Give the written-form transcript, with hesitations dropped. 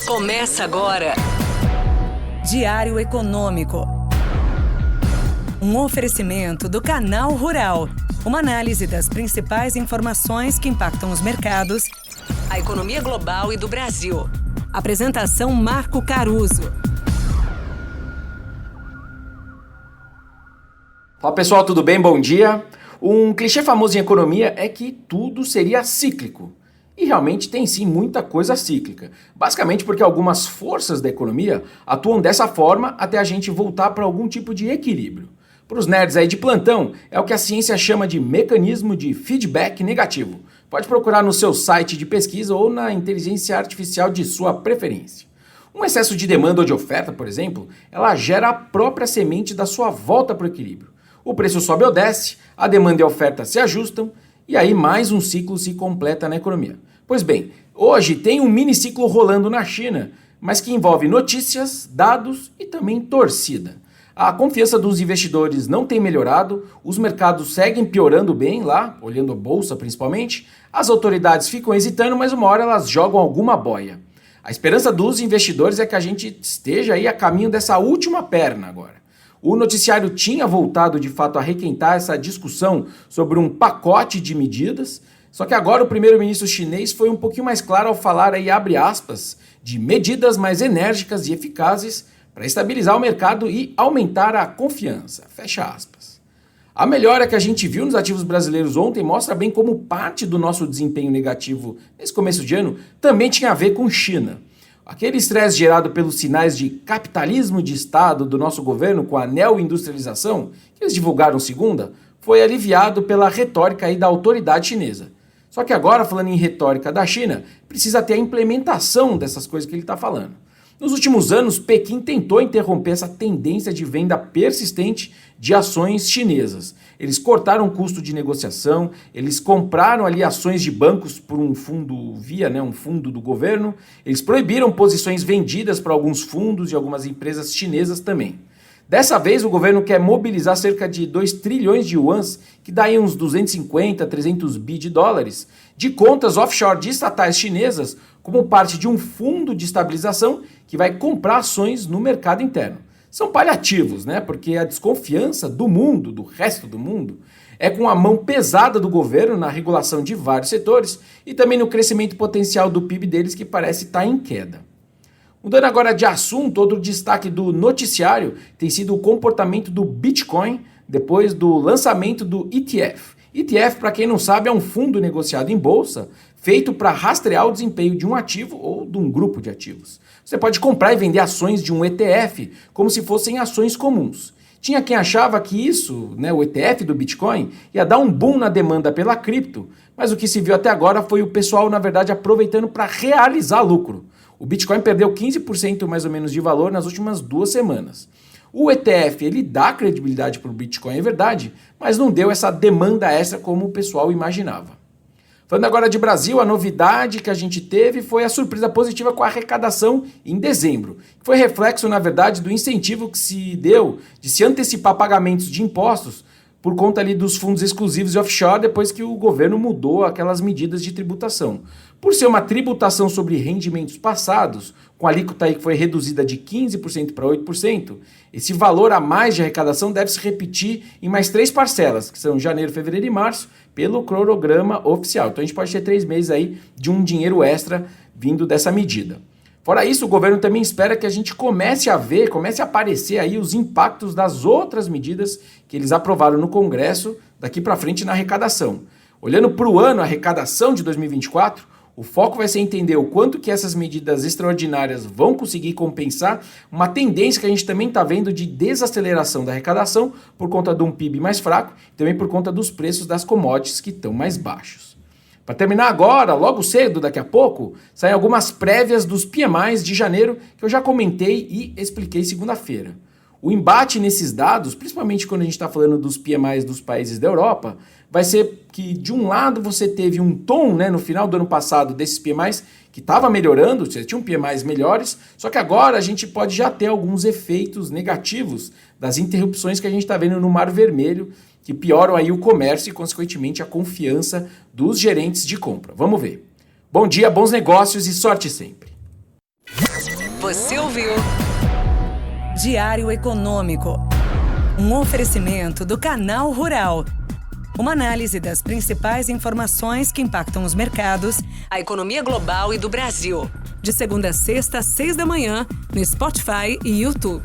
Começa agora. Diário Econômico. Um oferecimento do Canal Rural. Uma análise das principais informações que impactam os mercados, a economia global e do Brasil. Apresentação Marco Caruso. Fala pessoal, tudo bem? Bom dia. Um clichê famoso em economia é que tudo seria cíclico. E realmente tem sim muita coisa cíclica. Basicamente porque algumas forças da economia atuam dessa forma até a gente voltar para algum tipo de equilíbrio. Para os nerds aí de plantão, é o que a ciência chama de mecanismo de feedback negativo. Pode procurar no seu site de pesquisa ou na inteligência artificial de sua preferência. Um excesso de demanda ou de oferta, por exemplo, ela gera a própria semente da sua volta para o equilíbrio. O preço sobe ou desce, a demanda e a oferta se ajustam, e aí mais um ciclo se completa na economia. Pois bem, hoje tem um miniciclo rolando na China, mas que envolve notícias, dados e também torcida. A confiança dos investidores não tem melhorado, os mercados seguem piorando bem lá, olhando a bolsa principalmente, as autoridades ficam hesitando, mas uma hora elas jogam alguma boia. A esperança dos investidores é que a gente esteja aí a caminho dessa última perna agora. O noticiário tinha voltado de fato a requentar essa discussão sobre um pacote de medidas, só que agora o primeiro-ministro chinês foi um pouquinho mais claro ao falar aí, abre aspas, de medidas mais enérgicas e eficazes para estabilizar o mercado e aumentar a confiança, fecha aspas. A melhora que a gente viu nos ativos brasileiros ontem mostra bem como parte do nosso desempenho negativo nesse começo de ano também tinha a ver com China. Aquele estresse gerado pelos sinais de capitalismo de Estado do nosso governo com a neoindustrialização, que eles divulgaram segunda, foi aliviado pela retórica aí da autoridade chinesa. Só que agora, falando em retórica da China, precisa ter a implementação dessas coisas que ele está falando. Nos últimos anos, Pequim tentou interromper essa tendência de venda persistente de ações chinesas. Eles cortaram o custo de negociação, eles compraram ali ações de bancos por um fundo um fundo do governo, eles proibiram posições vendidas para alguns fundos e algumas empresas chinesas também. Dessa vez, o governo quer mobilizar cerca de 2 trilhões de yuans, que dá aí uns 250, 300 bi de dólares, de contas offshore de estatais chinesas, como parte de um fundo de estabilização que vai comprar ações no mercado interno. São paliativos, né? Porque a desconfiança do mundo, do resto do mundo, é com a mão pesada do governo na regulação de vários setores e também no crescimento potencial do PIB deles, que parece estar em queda. Mudando agora de assunto, outro destaque do noticiário tem sido o comportamento do Bitcoin depois do lançamento do ETF. ETF, para quem não sabe, é um fundo negociado em bolsa feito para rastrear o desempenho de um ativo ou de um grupo de ativos. Você pode comprar e vender ações de um ETF como se fossem ações comuns. Tinha quem achava que isso, o ETF do Bitcoin, ia dar um boom na demanda pela cripto, mas o que se viu até agora foi o pessoal, na verdade, aproveitando para realizar lucro. O Bitcoin perdeu 15% mais ou menos de valor nas últimas 2 semanas. O ETF, ele dá credibilidade para o Bitcoin, é verdade, mas não deu essa demanda extra como o pessoal imaginava. Falando agora de Brasil, a novidade que a gente teve foi a surpresa positiva com a arrecadação em dezembro. Foi reflexo, na verdade, do incentivo que se deu de se antecipar pagamentos de impostos por conta ali dos fundos exclusivos e offshore depois que o governo mudou aquelas medidas de tributação. Por ser uma tributação sobre rendimentos passados, com a alíquota aí que foi reduzida de 15% para 8%, esse valor a mais de arrecadação deve se repetir em mais 3 parcelas, que são janeiro, fevereiro e março, pelo cronograma oficial. Então a gente pode ter 3 meses aí de um dinheiro extra vindo dessa medida. Fora isso, o governo também espera que a gente comece a aparecer aí os impactos das outras medidas que eles aprovaram no Congresso daqui para frente na arrecadação. Olhando para o ano, a arrecadação de 2024, o foco vai ser entender o quanto que essas medidas extraordinárias vão conseguir compensar uma tendência que a gente também está vendo de desaceleração da arrecadação por conta de um PIB mais fraco e também por conta dos preços das commodities que estão mais baixos. Para terminar agora, logo cedo, daqui a pouco, saem algumas prévias dos PMIs de janeiro que eu já comentei e expliquei segunda-feira. O embate nesses dados, principalmente quando a gente está falando dos PMIs dos países da Europa, vai ser que, de um lado, você teve um tom no final do ano passado desses PMIs que estava melhorando, você tinha PMIs melhores, só que agora a gente pode já ter alguns efeitos negativos das interrupções que a gente está vendo no Mar Vermelho, que pioram aí o comércio e, consequentemente, a confiança dos gerentes de compra. Vamos ver. Bom dia, bons negócios e sorte sempre. Você ouviu Diário Econômico, um oferecimento do Canal Rural. Uma análise das principais informações que impactam os mercados, a economia global e do Brasil. De segunda a sexta, às 6 da manhã, no Spotify e YouTube.